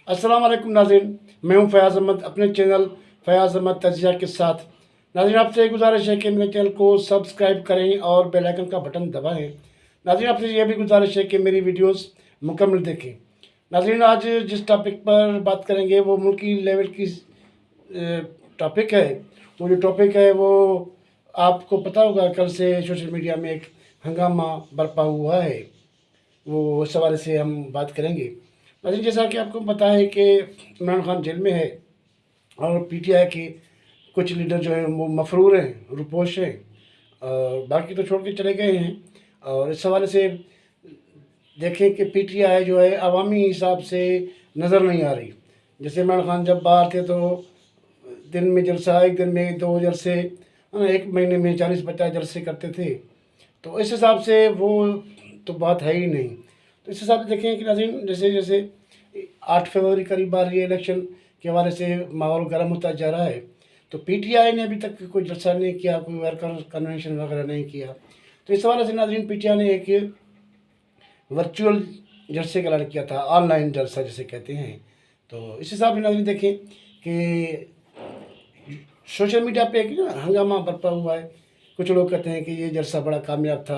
अस्सलाम वालेकुम नाज़रीन, मैं हूं फयाज़ अहमद अपने चैनल फयाज़ अहमद तजिया के साथ। नाज़रीन, आपसे एक गुजारिश है कि मेरे चैनल को सब्सक्राइब करें और बेल आइकन का बटन दबाएं। नाज़रीन, आपसे यह भी गुजारिश है कि मेरी वीडियोस मुकम्मल देखें। नाज़रीन, आज जिस टॉपिक पर बात करेंगे वो मुल्की लेवल की टॉपिक है। वो जो टॉपिक है वो आपको पता होगा, कल से सोशल मीडिया में एक हंगामा बरपा हुआ है। वो उस हवाले से हम बात करेंगे। नाज़रीन, जैसा कि आपको पता है कि इमरान खान जेल में है और पीटीआई के कुछ लीडर जो हैं वो मफरूर हैं, रुपोश हैं, और बाकी तो छोड़ के चले गए हैं। और इस हवाले से देखें कि पीटीआई जो है अवामी हिसाब से नज़र नहीं आ रही। जैसे इमरान खान जब बाहर थे तो दिन में जलसा, एक दिन में 2 जलसे, एक महीने में 40-50 जलसे करते थे। तो इस हिसाब से वो तो बात है ही नहीं। तो इस हिसाब से देखें कि नाज़रीन, जैसे जैसे 8 फरवरी करीब आ रही है, इलेक्शन के हवाले से माहौल गर्म होता जा रहा है। तो पीटीआई ने अभी तक कोई जलसा नहीं किया, कोई वर्कर कन्वेंशन वगैरह नहीं किया। तो इस हवाले से नाज़रीन, पीटीआई ने एक वर्चुअल जलसे का ऐलान किया था, ऑनलाइन जलसा जिसे कहते हैं। तो इस हिसाब से नाज़रीन देखें कि सोशल मीडिया पे एक ना हंगामा बरपा हुआ है। कुछ लोग कहते हैं कि ये जलसा बड़ा कामयाब था,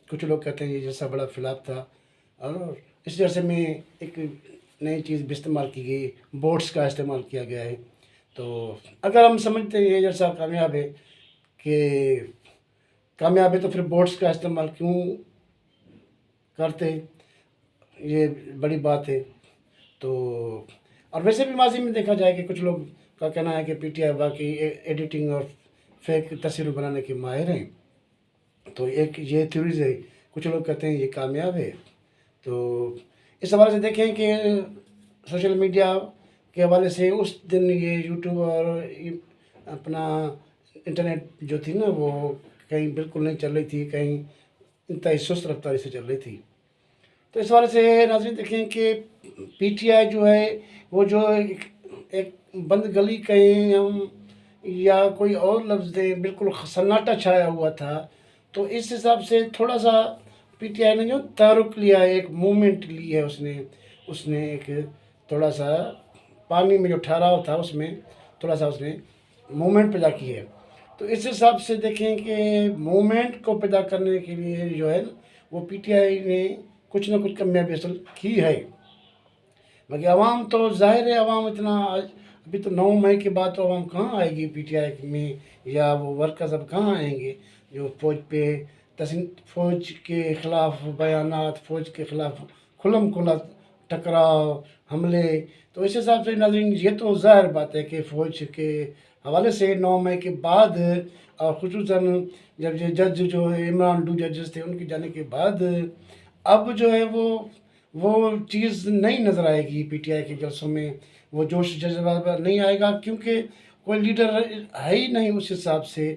कुछ लोग कहते हैं ये जलसा बड़ा फ्लॉप था। और इस जलसे में एक नई चीज़ भी इस्तेमाल की गई, बोट्स का इस्तेमाल किया गया है। तो अगर हम समझते हैं ये जलसा कामयाब है, कि कामयाब है, तो फिर बोट्स का इस्तेमाल क्यों करते, ये बड़ी बात है। तो और वैसे भी माजी में देखा जाए कि कुछ लोग का कहना है कि पीटीआई वाकई एडिटिंग और फेक तस्वीर बनाने के माहिर हैं। तो एक ये थ्योरीज है, कुछ लोग कहते हैं ये कामयाब है। तो इस हवाले से देखें कि सोशल मीडिया के हवाले से उस दिन ये यूट्यूब और अपना इंटरनेट जो थी ना, वो कहीं बिल्कुल नहीं चल रही थी, कहीं इंतहाई सुस्त रफ्तारी से चल रही थी। तो इस हवाले से नाज़रीन देखें कि पीटीआई जो है वो जो एक बंद गली कहें हम या कोई और लफ्ज़ दें, बिल्कुल सन्नाटा छाया हुआ था। तो इस हिसाब से थोड़ा सा पीटीआई ने जो तहरुक लिया है, एक मूवमेंट ली है उसने उसने एक थोड़ा सा पानी में जो ठहराव था उसमें थोड़ा सा उसने मूवमेंट पैदा की है। तो इस हिसाब से देखें कि मूवमेंट को पैदा करने के लिए जो है वो पीटीआई ने कुछ ना कुछ कामयाबी हासिल की है। बाकी आवाम तो ज़ाहिर है, आवाम इतना आज अभी तो 9 मई के बाद तो आवाम कहाँ आएगी पीटीआई में, या वो वर्कर्स अब कहाँ आएंगे जो फ़ौज पे फ़ौज के ख़िलाफ़ बयानात, फ़ौज के ख़िलाफ़ खुल्लम खुला टकराव, हमले। तो इस हिसाब से नाज़रीन ये तो ज़ाहिर बात है कि फ़ौज के हवाले से 9 मई के बाद और ख़ुसूसन जब ये जज जो है इमरान 2 जजेस थे उनके जाने के बाद अब जो है वो चीज़ नहीं नज़र आएगी पीटीआई के जलसों में, वो जोश जज्बा नहीं आएगा, क्योंकि कोई लीडर है ही नहीं उस हिसाब से।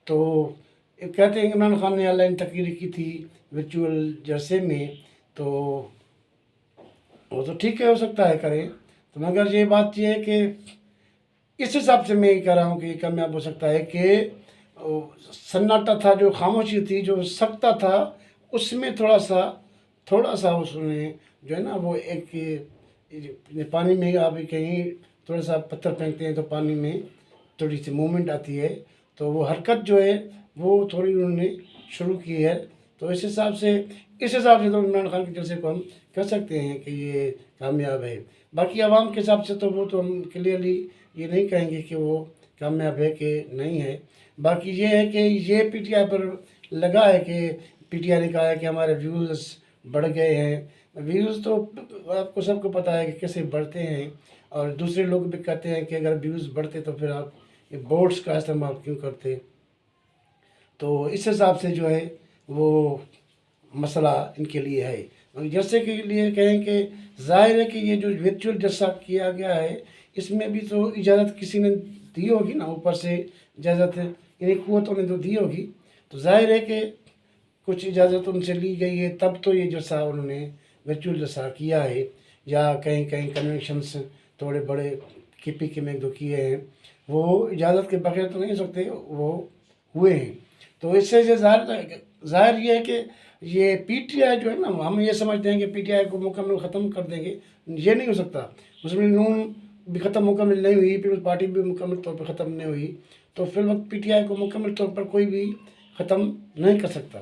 तो कहते हैं इमरान खान ने ऑनलाइन तकरीर की थी वर्चुअल जलसे में, तो वो तो ठीक है, हो सकता है करें। तो मगर ये बात ये है कि इस हिसाब से मैं ये कह रहा हूँ कि ये कामयाब हो सकता है कि सन्नाटा था, जो खामोशी थी, जो सकता था, उसमें थोड़ा सा उसने जो है ना वो एक पानी में आप कहीं थोड़ा सा पत्थर फेंकते हैं तो पानी में थोड़ी सी मूवमेंट आती है, तो वो हरकत जो है वो थोड़ी उन्होंने शुरू की है। तो इस हिसाब से तो इमरान खान के जलसे को हम कह सकते हैं कि ये कामयाब है। बाकी आवाम के हिसाब से तो वो तो हम क्लियरली ये नहीं कहेंगे कि वो कामयाब है कि नहीं है। बाकी ये है कि ये पीटीआई पर लगा है कि पीटीआई ने कहा है कि हमारे व्यूज़ बढ़ गए हैं। व्यूज़ तो आपको सबको पता है कि कैसे बढ़ते हैं, और दूसरे लोग भी कहते हैं कि अगर व्यूज़ बढ़ते तो फिर आप ये बोट्स का इस्तेमाल क्यों करते। तो इस हिसाब से जो है वो मसला इनके लिए है। जैसे के लिए कहें कि ज़ाहिर है कि ये जो वर्चुअल जलसा किया गया है इसमें भी तो इजाज़त किसी ने दी होगी ना, ऊपर से इजाज़त इन्हीं कुव्वतों ने तो दी होगी। तो ज़ाहिर है कि कुछ इजाज़त उनसे ली गई है, तब तो ये जलसा उन्होंने वर्चुअल जलसा किया है, या कहीं कहीं कन्वेंशंस थोड़े बड़े केपी के में 1-2 किए हैं, वो इजाज़त के बगैर तो नहीं हो सकते, वो हुए हैं। तो इससे जो ज़ाहिर ये है कि ये पीटीआई जो है ना, हम ये समझते हैं कि पीटीआई को मुकम्मल ख़त्म कर देंगे, ये नहीं हो सकता। मुस्लिम लीग नून भी ख़त्म मुकम्मल नहीं हुई, पीपल्स पार्टी भी मुकम्मल तौर पर ख़त्म नहीं हुई, तो फिर वक्त पीटीआई को मुकम्मल तौर पर कोई भी ख़त्म नहीं कर सकता।